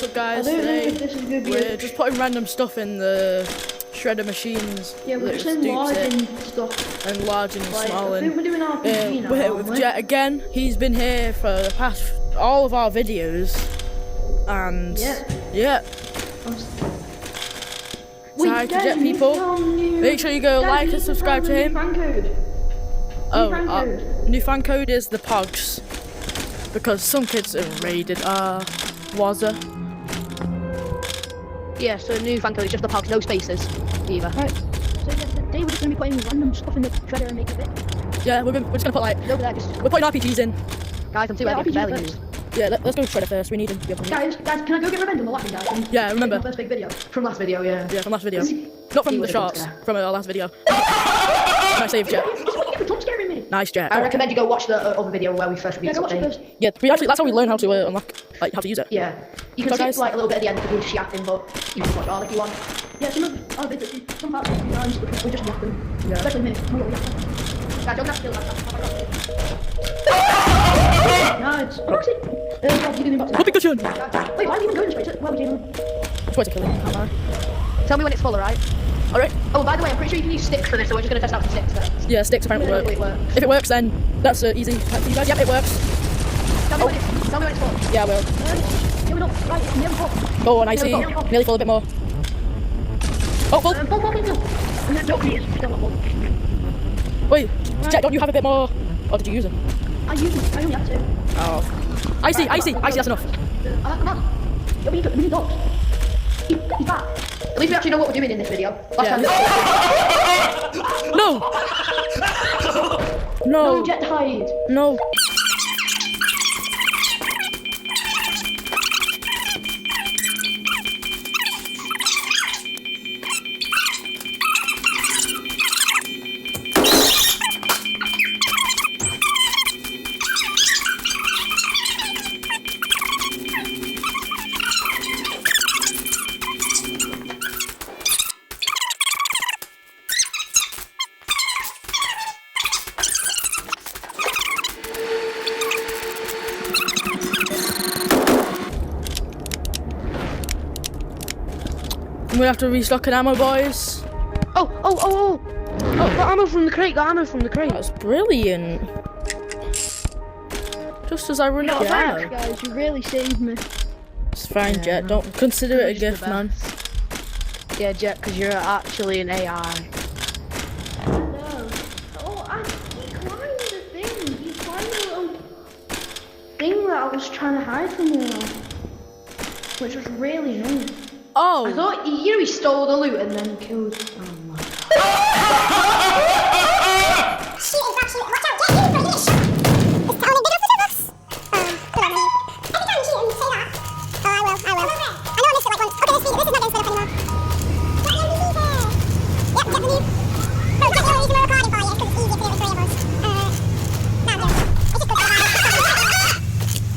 What's up guys, today we're just putting random stuff in the shredder machines. Yeah, we're just enlarging stuff. Enlarging and like, smalling. I think we're doing RPG now, We're with Jet again. He's been here for the past all of our videos. And yeah. Hi to Jet people. Make sure you go like and subscribe to him. New fan code is the Pogs. Because some kids have raided our Wazza. Yeah, so new fan code is just the Pogs, no spaces either. Right. So yeah, today we're just gonna be putting random stuff in the shredder and make it fit. Yeah, we're just gonna put like Over there, just we're putting RPGs in. guys, I'm too heavy, barely used. Yeah, let's go shredder first. We need him. Guys, can I go get revenge on the laughing guy? Yeah, remember. My first big video. From last video, yeah. Yeah, from last video. Not from the shorts, from our last video. Nice save, Jet. Stop scaring me. Nice, Jet. I recommend you go watch the other video where we first reviewed something. Yeah, that's how we learn how to unlock, like how to use it. Yeah. You can skip like a little bit at the end if you're just yapping, but you can watch all if you want. Yeah, some parts of the times we just yapping. Yeah. Especially me. Guys, don't have to feel like No, it's Roxy. What you doing about What the cushion? Wait, why are you even going straight? Where are we doing? Try to kill him. Tell me when it's full, alright? Alright. Oh, by the way, I'm pretty sure you can use sticks for this, so we're just gonna test out the sticks first. Yeah, sticks apparently work. It works. If it works, then that's easy. For you guys, yep, it works. Tell me when it's full. Yeah, I will. Yeah, we're not. Right, it's nearly full. Oh, nice. Nearly full, a bit more. Oh, full. Full. And then don't please. Still not full. Wait, Jet, don't you have a bit more? Or did you use it? I only have two. Oh. I see, that's enough. Come on. Yeah, we need dogs. He's back. At least we actually know what we're doing in this video. Last time. No! No, Jet hide. No. I'm gonna have to restock an ammo, boys. Oh, got ammo from the crate, That's brilliant. Just as I run out. Thanks, guys. You really saved me. It's fine, Jet. Don't consider it a gift, man. Yeah, Jet, because you're actually an AI. No. Oh, he climbed the thing. He climbed the little thing that I was trying to hide from you, which was really annoying. Oh. I thought he stole the loot and then killed. Oh my god. Shoot, watch out, get in for this. It's only big enough for us. Every time you shoot him, say that. Oh, I will. I know I missed it like once. Okay, this is not getting split up anymore. Get the NPCs there. Yep, get the new. No, get the only reason we're recording for you, because it's easier for the three of us. No, it's just good for the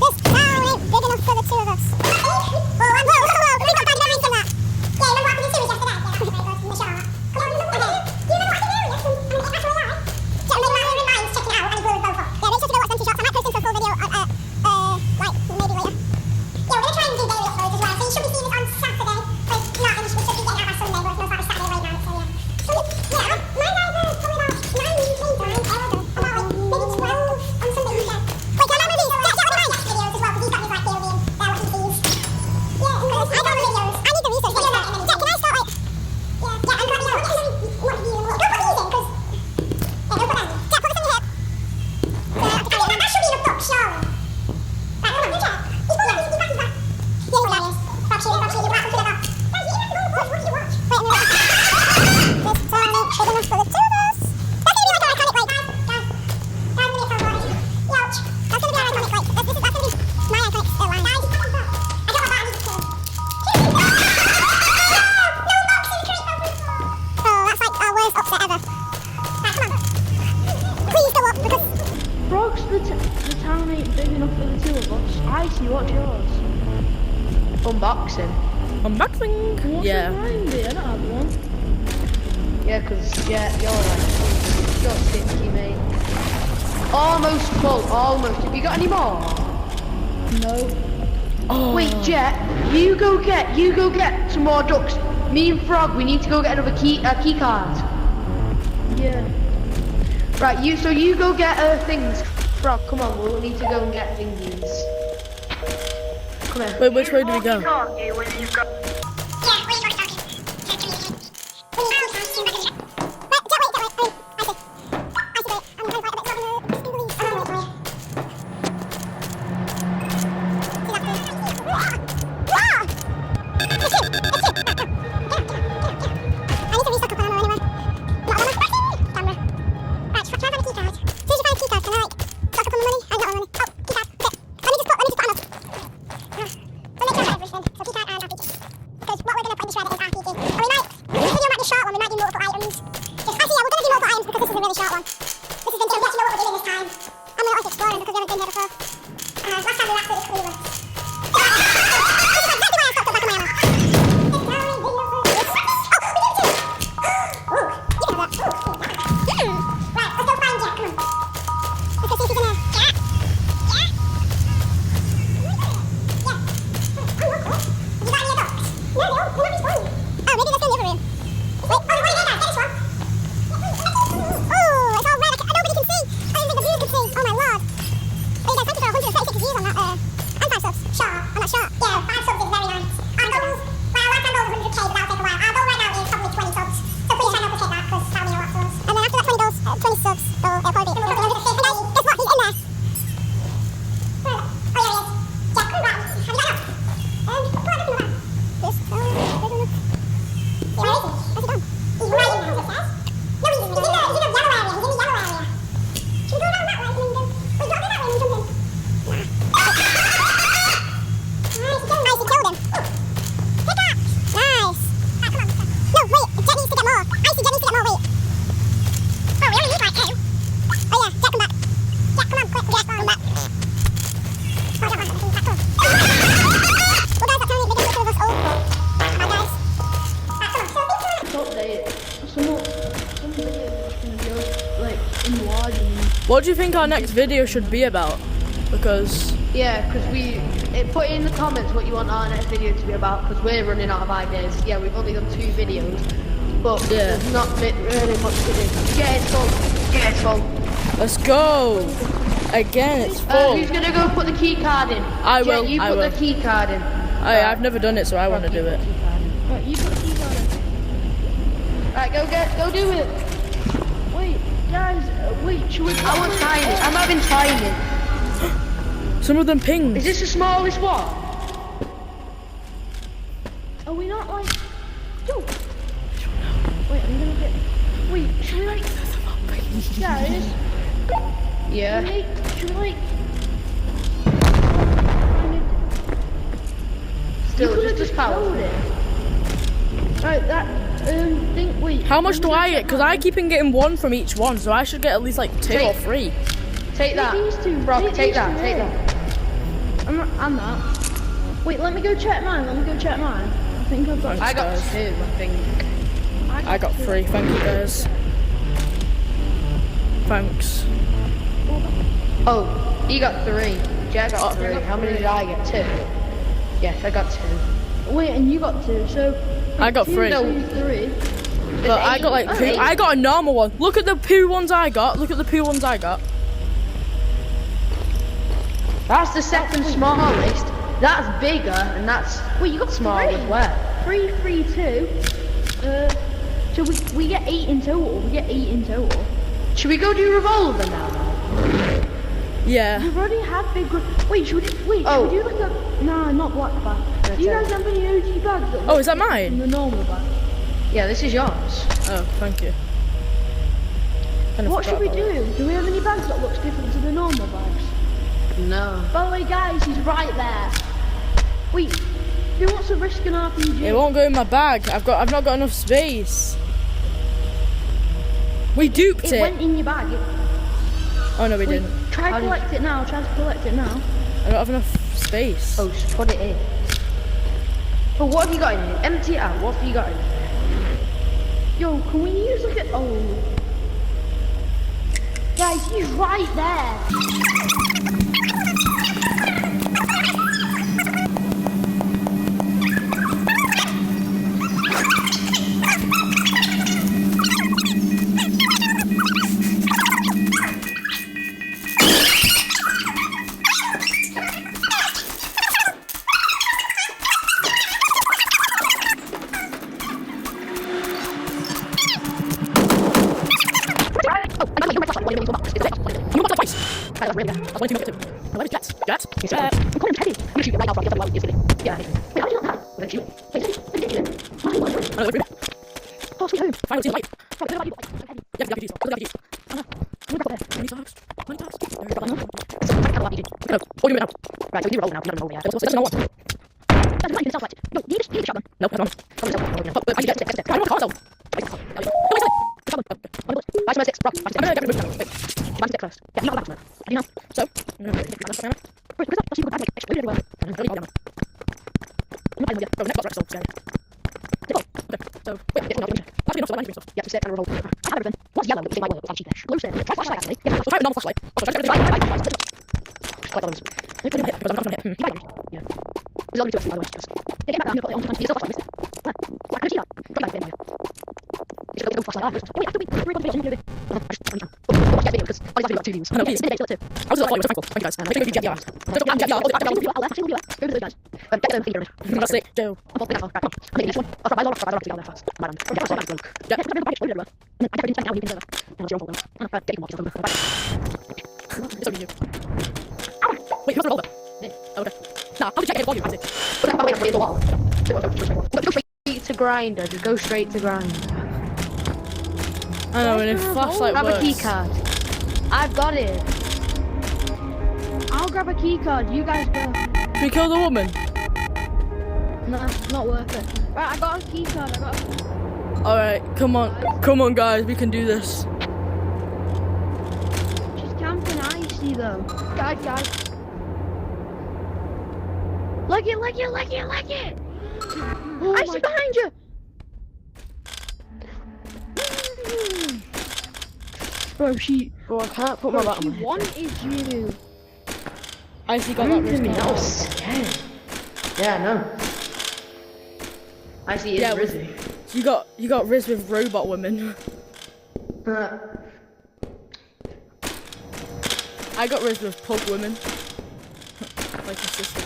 this town ain't big enough for the two of us. Whoa, we've got bad lines in that. Yeah, remember what happened in series yesterday? Yeah, very good, for sure. Do you remember what to do? It actually live. Yeah, maybe while we're in lines checking it out, and we'll go for. Yeah, make sure to go watch them two shots. I might post them for a full video, like, maybe later. Yeah, we're gonna try and do daily uploads as well, so you should be seeing this on Saturday. But if not, then we should be getting out by Sunday, but it's most likely Saturday right now, so yeah. So, yeah, my guys are probably about 9 evenings, right? About, like, maybe 12 on Sunday weekend. Wait, can I remove these? Get one of my next videos as well, because he's got his, like, theory and what he sees. Yeah, because I got the videos. I need the research videos. Yeah, can I start, like... Yeah, I'm glad you know. What do you want? Don't put these in, because... Yeah, don't put them in. Yeah, put this on your hip. That should be enough book, surely. Right, hold on, check. He's back. Yeah, he is. Bob shooting, we're back to the box. Guys, you didn't have to go. What did you watch? Wait a minute. This town ain't big enough for the two of us. That's gonna be like our iconic, like... Guys, let me get some more. Ouch. That's gonna be our iconic, like... That's gonna be my iconic line. Guys, I got my bot, I need to kill. No box in the crate, oh, that's like our worst upset ever. Right, come on. Please go up, because... Brox, the town ain't big enough for the two of us. I see, what's yours? Unboxing. Unboxing. What's Yeah. behind it? I don't have one. Yeah, because, you're stinky, mate. Almost full, almost. Have you got any more? No. Oh. Wait, Jet, you go get some more ducks. Me and Frog, we need to go get another key card. Yeah. Right, you go get things. Frog, come on, we'll need to go and get thingies. Come here. Wait, which way do we go? Yeah, where you go to talk? Can't communicate. We need to talk to you. But, wait. I see. I'm gonna find What do you think our next video should be about? Because Yeah, because put in the comments what you want our next video to be about, because we're running out of ideas. Yeah, we've only done 2 videos, but Yeah. there's not really much to do. Yeah, it's full. let's go. Again, it's full. Who's gonna go put the key card in? I will, Jet, you I put will. the key card in. I've never done it, so I want to do it. Right, you put the key card in. Right, go do it. Wait, guys, wait, should we... I want tiny. I'm having tiny. Some of them pings. Is this the smallest one? Are we not like... Yo! Wait, I'm gonna get... Wait, should we like... Guys, Yeah. should we like... Still, just as powerful. Right, that, thing, wait. How much do I get? Because I keep on getting 1 from each one, so I should get at least like 2 or 3. Take that. these two. Brock, Take take these that, two take here. that. I'm that. Wait, let me go check mine, I think I've got... I got 2, I think. I got 3. Thank you, guys. Thanks. Oh, you got 3. Jet got 3. How many did I get? 2. Yes, I got 2. Wait, and you got 2, so... I got 3. 2, 3. But I got like 2. I got a normal one. Look at the poo ones I got. That's the second smallest. That's bigger, and that's Wait, you got small 3. as well. 3, 3, 2. So we get 8 in total. Should we go do revolver now? Yeah. We've already had big... Wait, should we do like a... Nah, not black bag. Do you guys have any OG bags that Oh, is that look mine? from the normal bag? Yeah, this is yours. Oh, thank you. Kinda What should forgot we about do? Do we have any bags that looks different to the normal bags? No. By the way, guys, he's right there. Wait, who wants to risk an RPG? that. It won't go in my bag. I've not got enough space. We duped It it. went in your bag. Oh no, we Wait, didn't. try to collect it now. I don't have enough space. Oh, just put it in. But what have you got in it? Empty it out. What have you got in it? Yo, can we use like a... Oh. Guys, he's right there. that's really good. That's way too much. Where is Jet? Jet? I'm calling him Teddy. I'm gonna shoot you right now, bro. You're kidding. Yeah, wait, how did you not that? We're gonna shoot. Wait, I know, we're oh, sweet home. finally see the light. Right, where are you? Yeah, RPGs. Look at RPGs. Where's that there? Many times. Many times. Right, what do you mean now? Right, so you roll now. You don't roll now. That's no one. That's right, you can self-select. No, you need a shotgun. No, come on. Come on, I don't want to call Buy some six, Rob. Buy some I'm six. gonna get rid of that. Buy some six first. Yeah, you're not allowed to. How do you know? So, I'm gonna take my last Wait, where's that? Let's see what I make. Explode everywhere. I'm gonna go down. I'm not idea. Oh, next box right, so scary. Oh, Okay, so, wait, yeah, no, actually, not so bad, stuff. yeah, so sit and roll. I have everything. What's yellow? It's in my world. It's cheapish. Blue stand. Try flashlight, actually. Yeah, So try with normal flashlight. Oh, try with Right, flashlight. right, right. Collect those. Because I'm not gonna hit. You might damage. Yeah. There's only two of us, by the way. Just... Yeah, get back. I'm gonna put it on. It's still flashlight, mister. I can see that. Got that anyway. You should go flashlight. Oh, wait, after we record the video, watch that video, because I got 2 views. No, please. It's too. I was like, thankful. Thank you guys. Make sure you do Jet the Go to those guys. Get them fingers. That's it, Joe. I'll pick that off. Right, I'll make this one. I'll try my lord to get on there first. I'm out. I'm out. Yeah. I never did now. You can do that. And it's your fault. Get him off. It's only you. Wait, you have to roll that. Okay. Nah, how did you check it volume? That's it. Go straight to grinder. Just go straight to grinder. I know, and if flashlight Grab works. a key card. I've got it. I'll grab a key card. You guys go. Should we kill the woman? No, it's not worth it. Right, I got a key card. Alright, come on guys, we can do this. She's camping icy though. Guys. Leg it. Oh, icy behind you. Bro, I can't put my bottom. She wanted you. I see got that wrist That card. was scary. Yeah, I know. Icy is Yeah, Rizzy. You got Riz with robot women. I got Riz with pug women. Like my sister.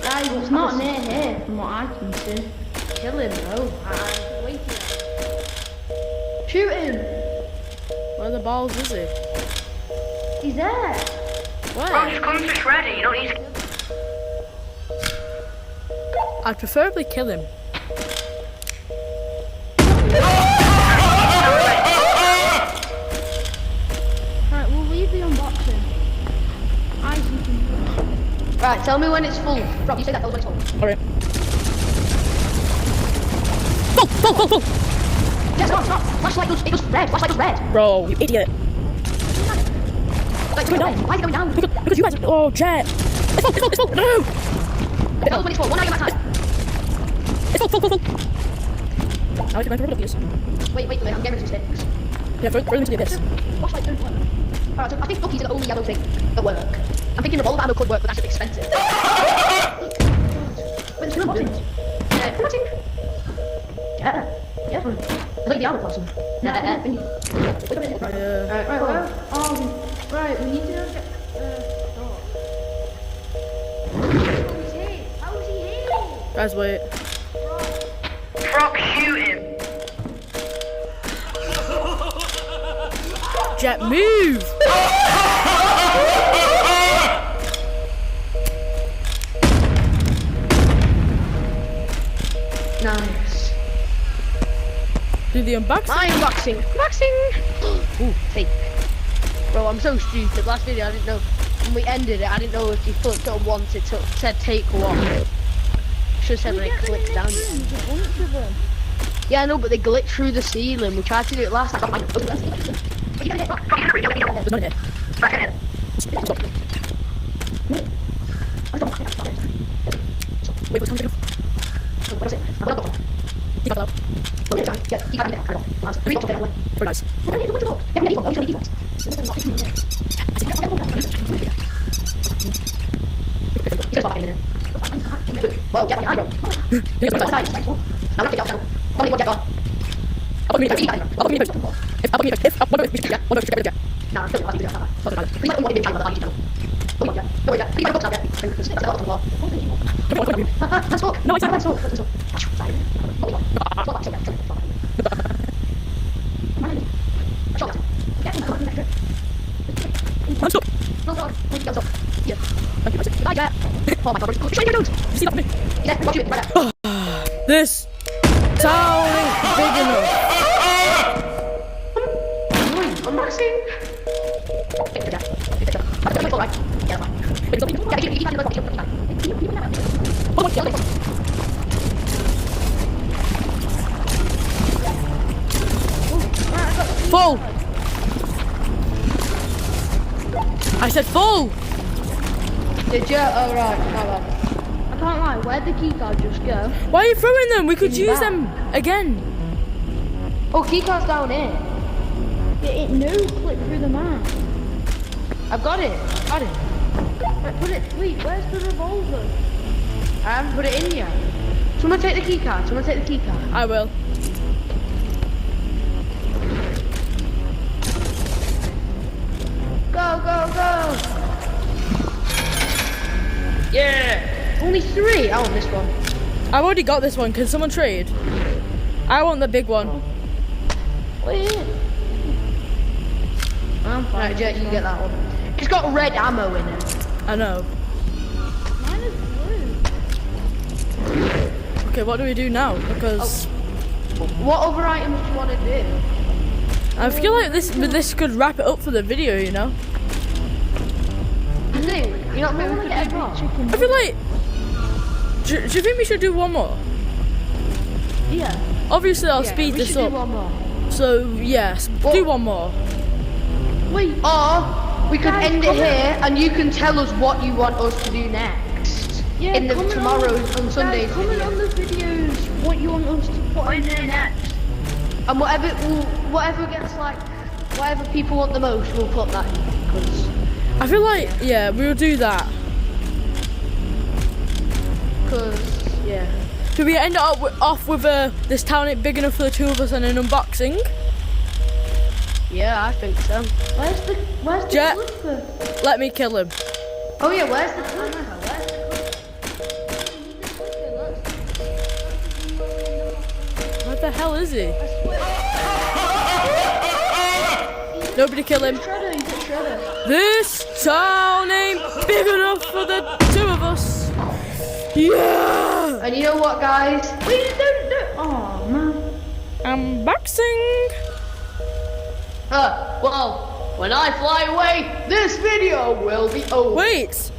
Guys, it's not near here from what I can see. Kill him, bro. I'm waiting. Shoot him! Where the balls is he? He's there! Where? just come to Shredder. You don't need to. I'd preferably kill him. Right, we'll leave the unboxing. Isaac can... Right, tell me when it's full. Rob, you say that. Tell us when it's full. Alright. Full! Yes, no. Flashlight goes red. Flashlight goes red. Bro, you idiot. Like, going down. Why is it going down? Because you guys, oh, Jet. It's full, no! Tell us when it's full. 1 hour, max time. It's full. Now I can go to these. Wait, I'm getting rid of sticks. Yeah, throw them into the abyss. Flashlight don't work. Alright, so I think cookies are the only yellow thing that work. I'm thinking revolver ammo could work, but that's just expensive. Wait, there's 2 unboxings. Yeah, promoting. Yeah. Look at the armor person. Yeah. Right, we need to go get... How is he here? Guys, wait. Frog, shoot him. Jet, move! Nice. Do the unboxing. My unboxing. Ooh, fake. Bro, I'm so stupid. Last video, I didn't know. When we ended it, I didn't know if you clicked on once, it said take 1. Should have said when it clicked down. There's a bunch of them. Yeah, I know, but they glitch through the ceiling. We tried to do it last time. There's none in here. Wait, what's coming? Keep out. Very nice. No, it's Bye, Jet. Oh my god, bro. Shine your nose. You see that me? Yeah, watch it right now. This town ain't big enough. Unboxing. Full. I said full. Did you? Oh right, my bad. I can't lie, where'd the keycard just go? Why are you throwing them? We could use them again. Oh, keycard's down here. It no click through the map. I've got it. Got it. Right, put it, wait, where's the revolver? I haven't put it in yet. Someone take the keycard. Someone take the keycard. I will. Go, go, go! Yeah! Only 3. I want this one. I've already got this one. Can someone trade? I want the big one. Wait. I'm fine. Right, Jet, you get that one. It's got red ammo in it. I know. Mine is blue. Okay, what do we do now? Because What other items do you want to do? I feel like this could wrap it up for the video, you know? You think? You not think we could do more? I feel like... Do you think we should do one more? Yeah. Obviously, I'll Yeah, speed we this should do up. one more. So, yes, do one more. Wait, Or we could Guys, end it comment. here and you can tell us what you want us to do next. yeah, in the comment tomorrow's on Sunday's guys, comment video. on the videos what you want us to put in there next. And whatever gets like, whatever people want the most, we'll put that in. Cause, I feel like, yeah, we'll do that. yeah. Should we end it off with this town ain't big enough for the two of us and an unboxing? Yeah, I think so. Where's the Jet. clipper? Let me kill him. Oh yeah, where's the clipper? Where the hell is he? Nobody kill him. Shredder, he's a shredder. This town ain't big enough for the two of us. Yeah! And you know what, guys? Wait, don't. Oh man. Unboxing. Well, when I fly away, this video will be over. Wait.